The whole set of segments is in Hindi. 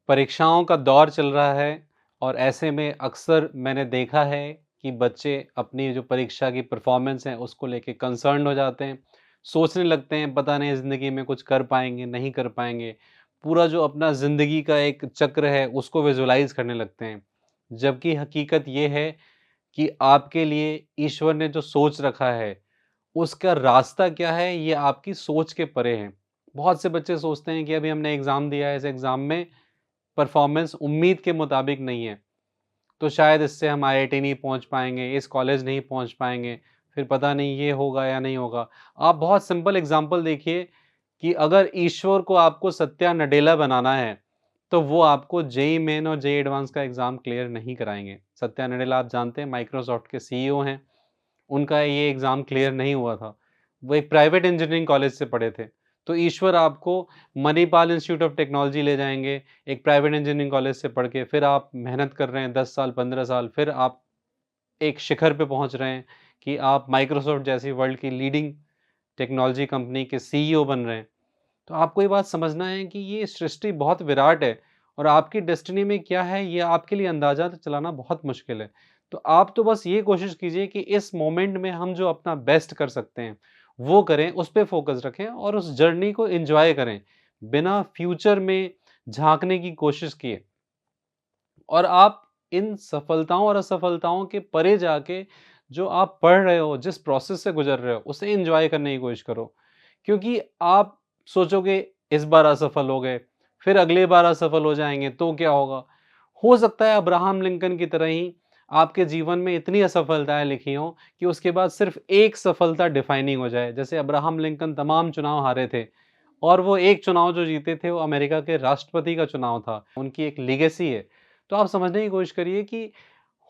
परीक्षाओं का दौर चल रहा है और ऐसे में अक्सर मैंने देखा है कि बच्चे अपनी जो परीक्षा की परफॉर्मेंस है उसको लेके कंसर्न्ड हो जाते हैं। सोचने लगते हैं पता नहीं ज़िंदगी में कुछ कर पाएँगे, नहीं कर पाएँगे। पूरा जो अपना ज़िंदगी का एक चक्र है उसको विज़ुअलाइज़ करने लगते हैं। जबकि हकीकत ये है कि आपके लिए ईश्वर ने जो सोच रखा है, उसका रास्ता क्या है ये आपकी सोच के परे है। बहुत से बच्चे सोचते हैं कि अभी हमने एग्ज़ाम दिया है, इस एग्ज़ाम में परफॉर्मेंस उम्मीद के मुताबिक नहीं है, तो शायद इससे हम आईआईटी नहीं पहुँच पाएँगे, इस कॉलेज नहीं पहुँच पाएँगे, फिर पता नहीं ये होगा या नहीं होगा। आप बहुत सिंपल एग्ज़ाम्पल देखिए कि अगर ईश्वर को आपको सत्या नडेला बनाना है, तो वो आपको जेईई मेन और जेईई एडवांस का एग्ज़ाम क्लियर नहीं कराएँगे। सत्या नडेला आप जानते हैं माइक्रोसॉफ्ट के सीईओ हैं, उनका ये एग्ज़ाम क्लियर नहीं हुआ था। वो एक प्राइवेट इंजीनियरिंग कॉलेज से पढ़े थे। तो ईश्वर आपको मणिपाल इंस्टीट्यूट ऑफ टेक्नोलॉजी ले जाएँगे, एक प्राइवेट इंजीनियरिंग कॉलेज से पढ़ के, फिर आप मेहनत कर रहे हैं 10 साल, 15 साल, फिर आप एक शिखर पे पहुँच रहे हैं कि आप माइक्रोसॉफ्ट जैसी वर्ल्ड की लीडिंग टेक्नोलॉजी कंपनी के सीईओ बन रहे हैं। तो आपको ये बात समझना है कि ये सृष्टि बहुत विराट है और आपकी डेस्टिनी में क्या है, ये आपके लिए अंदाज़ा तो चलाना बहुत मुश्किल है। तो आप तो बस ये कोशिश कीजिए कि इस मोमेंट में हम जो अपना बेस्ट कर सकते हैं, वो करें, उस पे फ़ोकस रखें और उस जर्नी को एन्जॉय करें, बिना फ्यूचर में झाँकने की कोशिश किए। और आप इन सफलताओं और असफलताओं के परे जाके जो आप पढ़ रहे हो, जिस प्रोसेस से गुज़र रहे हो, उसे एन्जॉय करने की कोशिश करो। क्योंकि आप सोचोगे इस बार असफल हो गए, फिर अगली बार असफल हो जाएँगे तो क्या होगा? हो सकता है अब्राहम लिंकन की तरह ही आपके जीवन में इतनी असफलताएँ लिखी हों कि उसके बाद सिर्फ़ एक सफलता डिफाइनिंग हो जाए। जैसे अब्राहम लिंकन तमाम चुनाव हारे थे और वो एक चुनाव जो जीते थे वो अमेरिका के राष्ट्रपति का चुनाव था। उनकी एक लेगेसी है। तो आप समझने की कोशिश करिए कि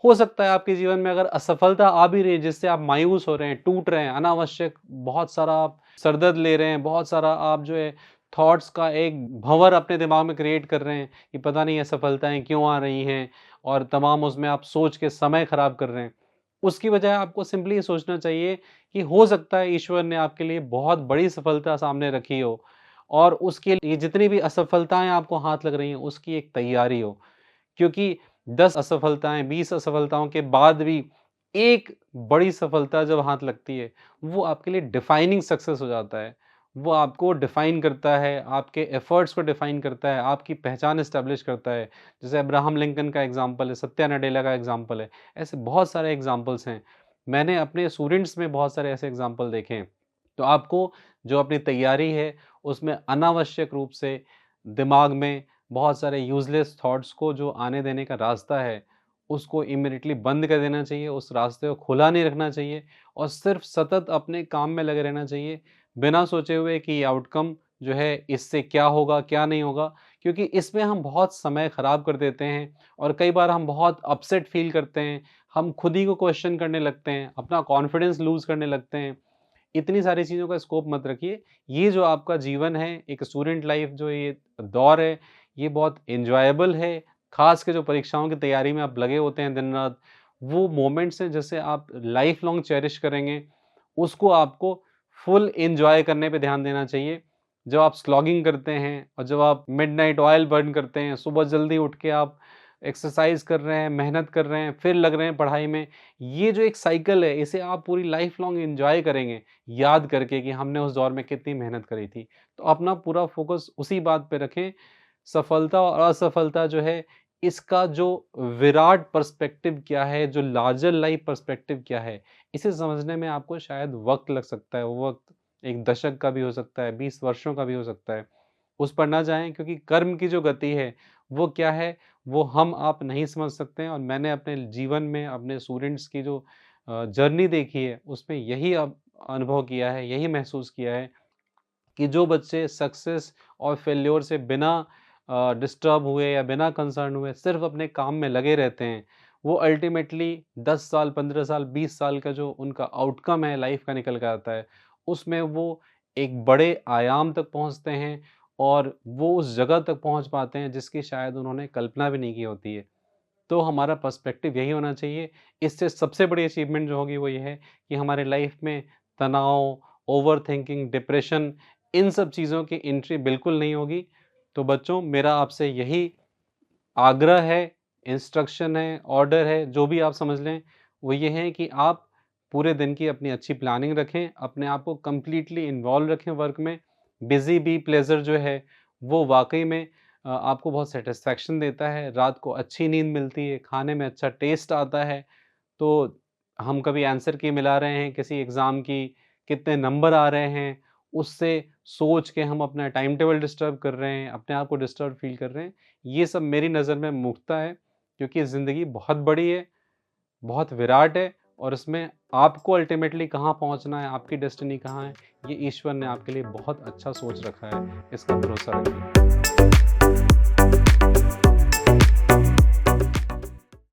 हो सकता है आपके जीवन में अगर असफलता आ भी रही है जिससे आप मायूस हो रहे हैं, टूट रहे हैं, अनावश्यक बहुत सारा आप सरदर्द ले रहे हैं, बहुत सारा आप जो है थॉट्स का एक भंवर अपने दिमाग में क्रिएट कर रहे हैं कि पता नहीं असफलताएँ क्यों आ रही हैं और तमाम उसमें आप सोच के समय खराब कर रहे हैं। उसकी बजाय आपको सिंपली ये सोचना चाहिए कि हो सकता है ईश्वर ने आपके लिए बहुत बड़ी सफलता सामने रखी हो और उसके लिए जितनी भी असफलताएँ आपको हाथ लग रही हैं, उसकी एक तैयारी हो। क्योंकि 10 असफलताएँ, 20 असफलताओं के बाद भी एक बड़ी सफलता जब हाथ लगती है, वो आपके लिए डिफाइनिंग सक्सेस हो जाता है। वो आपको डिफाइन करता है, आपके एफर्ट्स को डिफाइन करता है, आपकी पहचान एस्टेब्लिश करता है। जैसे अब्राहम लिंकन का एग्ज़ाम्पल है, सत्या नडेला का एग्ज़ाम्पल है, ऐसे बहुत सारे एग्ज़ाम्पल्स हैं। मैंने अपने स्टूडेंट्स में बहुत सारे ऐसे एग्ज़ाम्पल देखे हैं। तो आपको जो अपनी तैयारी है, उसमें अनावश्यक रूप से दिमाग में बहुत सारे यूज़लेस थॉट्स को जो आने देने का रास्ता है, उसको इमीडिएटली बंद कर देना चाहिए, उस रास्ते को खुला नहीं रखना चाहिए और सिर्फ़ सतत अपने काम में लगे रहना चाहिए, बिना सोचे हुए कि आउटकम जो है इससे क्या होगा, क्या नहीं होगा। क्योंकि इसमें हम बहुत समय ख़राब कर देते हैं और कई बार हम बहुत अपसेट फ़ील करते हैं, हम खुद ही को क्वेश्चन करने लगते हैं, अपना कॉन्फिडेंस लूज़ करने लगते हैं। इतनी सारी चीज़ों का स्कोप मत रखिए। ये जो आपका जीवन है, एक स्टूडेंट लाइफ़ जो ये दौर है, ये बहुत एन्जॉयबल है। ख़ास के जो परीक्षाओं की तैयारी में आप लगे होते हैं दिन-रात, वो मोमेंट्स हैं जिसे आप लाइफ़ लॉन्ग चेरिश करेंगे। उसको आपको फुल एन्जॉय करने पे ध्यान देना चाहिए। जब आप स्लॉगिंग करते हैं और जब आप मिडनाइट ऑयल बर्न करते हैं, सुबह जल्दी उठ के आप एक्सरसाइज़ कर रहे हैं, मेहनत कर रहे हैं, फिर लग रहे हैं पढ़ाई में, ये जो एक साइकिल है, इसे आप पूरी लाइफ़ लॉन्ग एन्जॉय करेंगे, याद करके कि हमने उस दौर में कितनी मेहनत करी थी। तो अपना पूरा फ़ोकस उसी बात पे रखें। सफलता और असफलता जो है, इसका जो विराट पर्सपेक्टिव क्या है, जो लार्जर लाइफ़ पर्सपेक्टिव क्या है, इसे समझने में आपको शायद वक़्त लग सकता है। वो वक़्त 1 दशक का भी हो सकता है, 20 वर्षों का भी हो सकता है। उस पर ना जाएँ क्योंकि कर्म की जो गति है, वो क्या है, वो हम आप नहीं समझ सकते हैं और मैंने अपने जीवन में अपने स्टूडेंट्स की जो जर्नी देखी है, उसमें यही अब अनुभव किया है, यही महसूस किया है कि जो बच्चे सक्सेस और फेल्योर से बिना डिस्टर्ब हुए या बिना कंसर्न हुए सिर्फ अपने काम में लगे रहते हैं, वो अल्टीमेटली 10 साल, 15 साल, 20 साल का जो उनका आउटकम है लाइफ का निकल के आता है, उसमें वो एक बड़े आयाम तक पहुँचते हैं और वो उस जगह तक पहुँच पाते हैं जिसकी शायद उन्होंने कल्पना भी नहीं की होती है। तो हमारा पर्सपेक्टिव यही होना चाहिए। इससे सबसे बड़ी अचीवमेंट जो होगी वो ये है कि हमारे लाइफ में तनाव, ओवरथिंकिंग, डिप्रेशन इन सब चीज़ों की एंट्री बिल्कुल नहीं होगी। तो बच्चों मेरा आपसे यही आग्रह है, इंस्ट्रक्शन है, ऑर्डर है, जो भी आप समझ लें, वो ये है कि आप पूरे दिन की अपनी अच्छी प्लानिंग रखें, अपने आप को कंप्लीटली इन्वॉल्व रखें वर्क में। बिज़ी बी प्लेज़र जो है, वो वाक़ई में आपको बहुत सैटिस्फैक्शन देता है, रात को अच्छी नींद मिलती है, खाने में अच्छा टेस्ट आता है। तो हम कभी आंसर की मिला रहे हैं किसी एग्ज़ाम की, कितने नंबर आ रहे हैं, उससे सोच के हम अपना टाइम टेबल डिस्टर्ब कर रहे हैं, अपने आप को डिस्टर्ब फ़ील कर रहे हैं। ये सब मेरी नज़र में मूर्खता है, क्योंकि ज़िंदगी बहुत बड़ी है, बहुत विराट है और इसमें आपको अल्टीमेटली कहाँ पहुँचना है, आपकी डेस्टिनी कहाँ है, ये ईश्वर ने आपके लिए बहुत अच्छा सोच रखा है, इसका भरोसा रखिए।